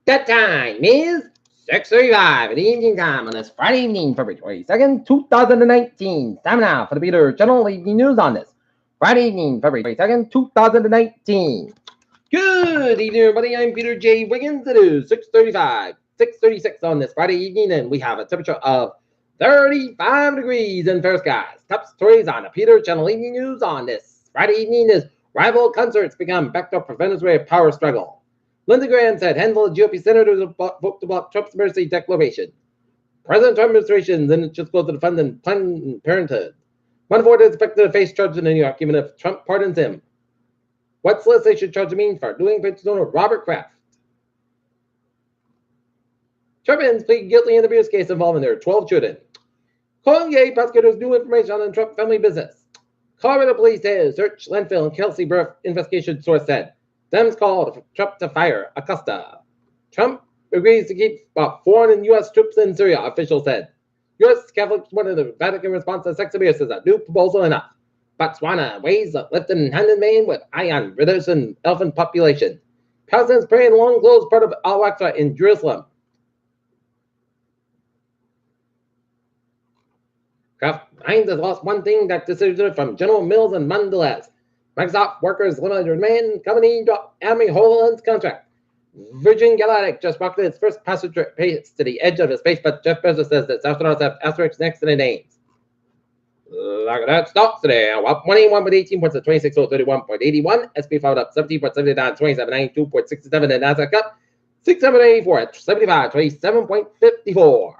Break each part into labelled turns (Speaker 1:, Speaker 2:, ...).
Speaker 1: That time is 6:35 at evening time on this Friday evening, February 22nd, 2019. Time now for the Peter General Evening News on this Friday evening, February 22nd, 2019. Good evening, everybody. I'm Peter J. Wiggins. It is 6:35, 6:36 on this Friday evening, and we have a temperature of 35 degrees in fair skies. Top stories on the Peter Channel Evening News on this Friday evening is rival concerts become backed for Venezuela power struggle. Lindsey Graham said handful of GOP senators vote to block Trump's mercy declaration. President Trump administration then just goes to defend Planned Parenthood. Manafort is expected to face charges in New York even if Trump pardons him. What solicitation charge mean for doing business owner Robert Kraft? Trumpans plead guilty in the abuse case involving their 12 children. Colgate prosecutors new information on the Trump family business. Colorado police says search landfill and Kelsey birth investigation source said. Dems called Trump to fire Acosta. Trump agrees to keep about 400 U.S. troops in Syria, officials said. U.S. Catholics wanted the Vatican response to sex abuse as a new proposal enough. Botswana weighs a left-handed man with eye on reducing elephant population. Palestinians pray in long closed part of Al-Aqsa in Jerusalem. Kraft Heinz has lost one thing that decision from General Mills and Mondelez. Microsoft workers limited demand company dropped Army Holland's contract. Virgin Galactic just rocketed its first passenger pace to the edge of the space, but Jeff Bezos says that astronauts have asterisks next to their names. Look at that. Stocks today. Up 21 with 18 points at 26,031.81. SP followed up 17.79, 27.92.67. And Nasdaq up 6,784 at 75, 27.54.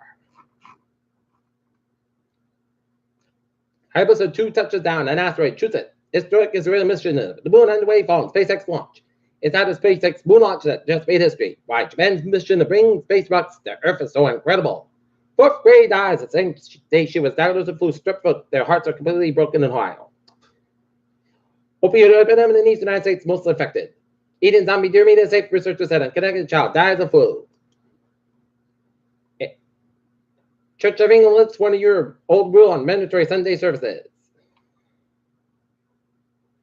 Speaker 1: Hyperloop 2 touches down an asteroid, shoots it. Historic Israeli mission, the moon underway following SpaceX launch. It's not a SpaceX moon launch that just made history. Why Japan's mission to bring space rocks to Earth is so incredible. Fourth grade dies the same day she was diagnosed with flu, strep throat. Their hearts are completely broken in Ohio. Opioid epidemic in the East United States mostly affected. Eating zombie deer meat is safe, researchers said. A Connecticut child dies of flu. Church of England lifts 1-year-old rule on mandatory Sunday services.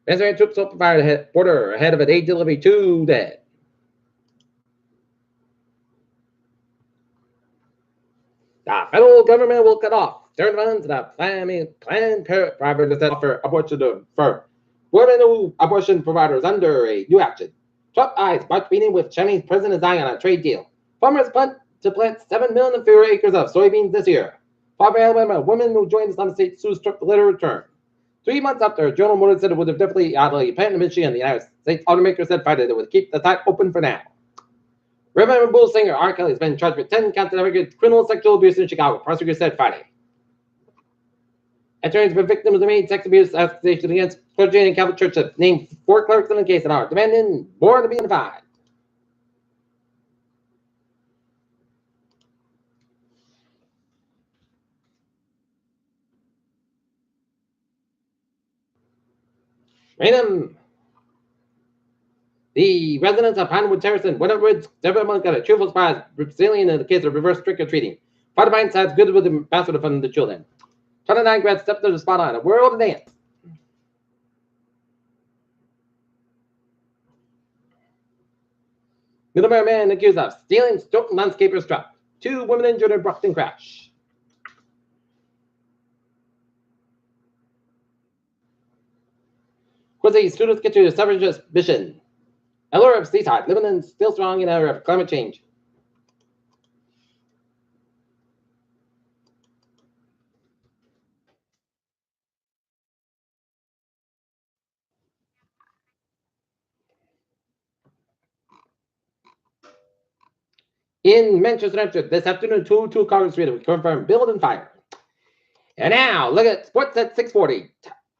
Speaker 1: Venezuelan troops open fire at border ahead of an aid delivery to dead. The federal government will cut off certain funds that Planned Parenthood offer abortion for women who abortion providers under a new action. Trump eyes March meeting with Chinese President Xi on a trade deal. Farmers plant to plant 7 million fewer acres of soybeans this year. Farmer Alabama, woman who joined Islamic State sues Trump to let her return. 3 months after General Motors said it would have definitely a plant in Michigan, the United States automaker said Friday that it would keep the site open for now. Rhythm and blues singer R. Kelly has been charged with 10 counts of criminal sexual abuse in Chicago, prosecutors said Friday. Attorneys for victims of made sex abuse accusations against clergy and Catholic Church have named 4 clerks in the case and are demanding more to be notified. Random. The residents of Pinewood Terrace and Winterwoods Development got a cheerful surprise Brazilian in the case of reverse trick-or-treating. Father Mine sides good with the ambassador from the children. 29 grads stepped to the spotlight, a world of dance. Middlebury man accused of stealing stolen landscaper's truck. 2 women injured in Brockton crash. Quincy students get to the suffragist mission. Allure of seaside, living in still strong in era of climate change. In Manchester, this afternoon, 2 Congress Street will confirm build and fire. And now, look at sports at 6:40.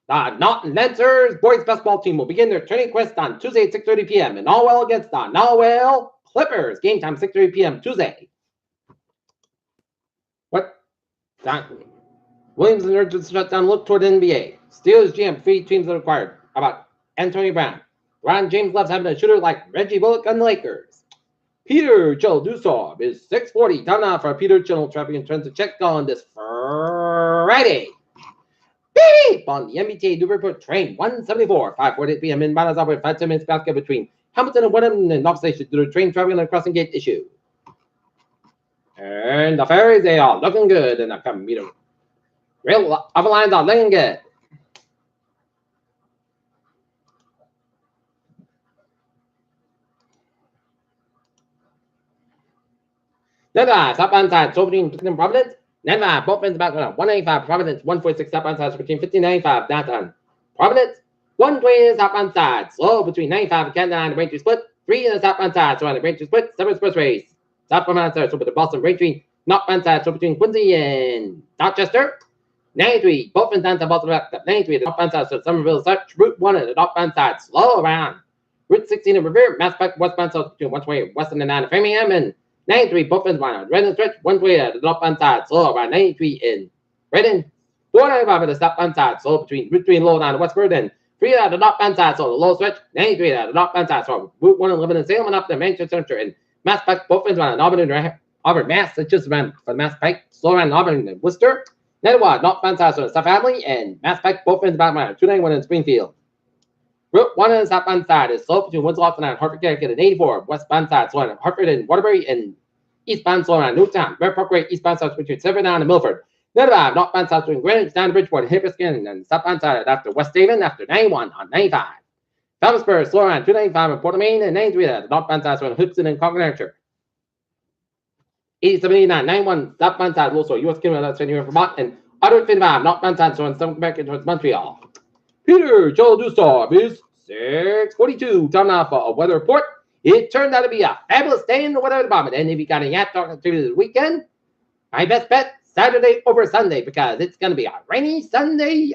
Speaker 1: The Naughton Lancers boys basketball team will begin their training quest on Tuesday at 6:30 p.m. in Norwell against the Norwell Clippers. Game time 6:30 p.m. Tuesday. What? Williams and urgent shutdown look toward NBA. Steelers GM 3 teams are required. About Antonio Brown. Ron James loves having a shooter like Reggie Bullock on the Lakers. Peter Chill Dussault is 6:40. Time now for Peter Chill traffic and trends to check on this Friday. Beep on the MBTA Newburyport train 174, 5:48 p.m. inbound as operated 5-10 minutes basket between Hamilton and Wenham and Knox Station due to train traffic and crossing gate issue. And the ferries, they are looking good in the commuter. Rail other lines are looking good. Never, southbound side, so between Providence. Never, both ends back 195 Providence, 146 southbound side, so between 1595 downtown Providence. 120 southbound side, slow between 95 and Canada and Braintree split. 3 in the southbound side, so on the Braintree split. 7 expressways. Southbound side, so between Boston Braintree. Northbound side, so between Quincy and Dorchester. 93, both ends down to Boston back. 93, the northbound side, so Somerville Search. Route 1 and the northbound side, slow around. Route 16 in Revere, Mass Pike, westbound side, between 120 Western and 9 of Framingham and 93, both ends one. Redden stretch, 120 at the northbound side, slow around 93 in Redden. 495 at the southbound side, slow between Route 3 and Low down to Westford and 3 at the northbound side, so the low stretch, 93 at the northbound side, so Route 1 and Lebanon, Salem and up to Manchester Center and Mass Pike, both ends one. Auburn and Auburn, Mass, it's just around for the Mass Pike, slow around Auburn and Worcester. 91, northbound side, so the South Family and Mass Pike, both ends about 291 in Springfield. Route 1 on the southbound side is slow between Winslow and Hartford Connecticut and 84, westbound side, slow on Hartford and Waterbury and eastbound slow around Newtown. Red Parkway, eastbound south between 7 down and Milford. 95, northbound south between Greenwich down to Bridgeport, Hibiscus, and southbound side after West Haven after 91 on 95. Thomasburg, slow around 295 in Port of Maine and 93 at the northbound side between Houston and Concord, Hampshire. 87, 89, 91, southbound side, also U.S. Canada, that's in Vermont, and 155, northbound side, so in some Quebec towards Montreal. Peter, Joel Dustorp is 6:42. Time now for a weather report. It turned out to be a fabulous day in the weather department. And if you got any yacht talking to this weekend, my best bet, Saturday over Sunday, because it's going to be a rainy Sunday.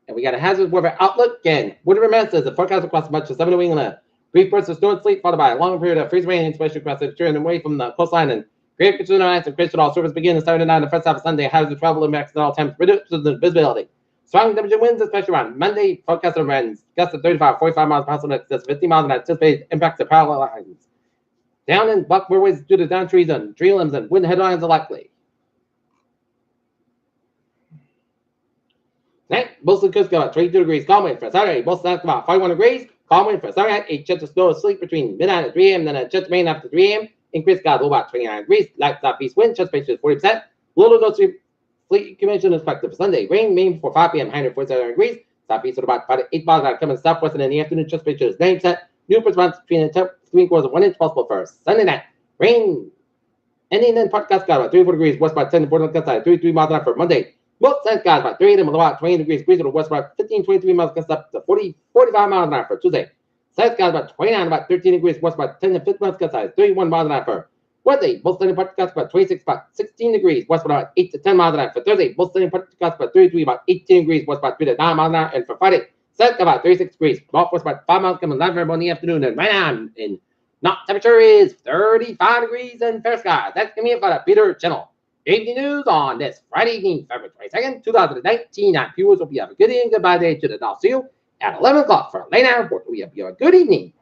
Speaker 1: And we got a hazard weather outlook. And weather remains as the forecast across much of 7 New England. Brief bursts of snow and sleet, followed by a long period of freezing rain, especially across the turn away from the coastline. And great conditions and Christian all service begin Saturday night and the first half of Sunday. Hazard travel impacts at all times, reduces the visibility. Strong temperature winds, especially around Monday. Forecast of winds gusts of 35, 45 miles per hour, excess 50 miles, and anticipated impacts of parallel lines. Down in buckways due to down trees and tree limbs and wind headlines are likely. Tonight, Boston coast about 22 degrees, calm wind for Saturday. Boston about 41 degrees, calm wind for Saturday. 8 chance of snow and sleep between midnight and 3 a.m., then a chance of rain after 3 a.m. Increased low about 29 degrees, light southeast wind, chance of 40%. Little no sleep. Sleet accumulation is expected for Sunday. Rain main before 5 p.m. 147 degrees. Southeast at about 8 miles coming southwest in the afternoon. Just picture is 9%. New response between 3/4 of 1 inch possible for Sunday night. Rain ending in Port Cascade about 34 degrees. West by 10 to Portland Cascade 33 miles an hour for Monday. Most St. Guys about 3 and about 20 degrees. Breeze to the west about 15, 23 miles up to 45 miles an hour for Tuesday. South Guys about 29, about 13 degrees. West by 10 to 15 miles Cascade 31 miles an hour for Wednesday, both sunny Port Cascade about 26, about 16 degrees, west about 8 to 10 miles an hour. For Thursday, both sunny Port Cascade about 33, about 18 degrees, west about 3 to 9 miles an hour. And for Friday, south about 36 degrees, northwest about 5 miles coming live in the afternoon. And right now, in not temperature is 35 degrees and fair skies. That's going to be it for the Peter Channel. Evening news on this Friday evening, February 22nd, 2019. And viewers, hope you have a good evening, goodbye day to the I'll see you at 11 o'clock for a late hour report. We have a good evening.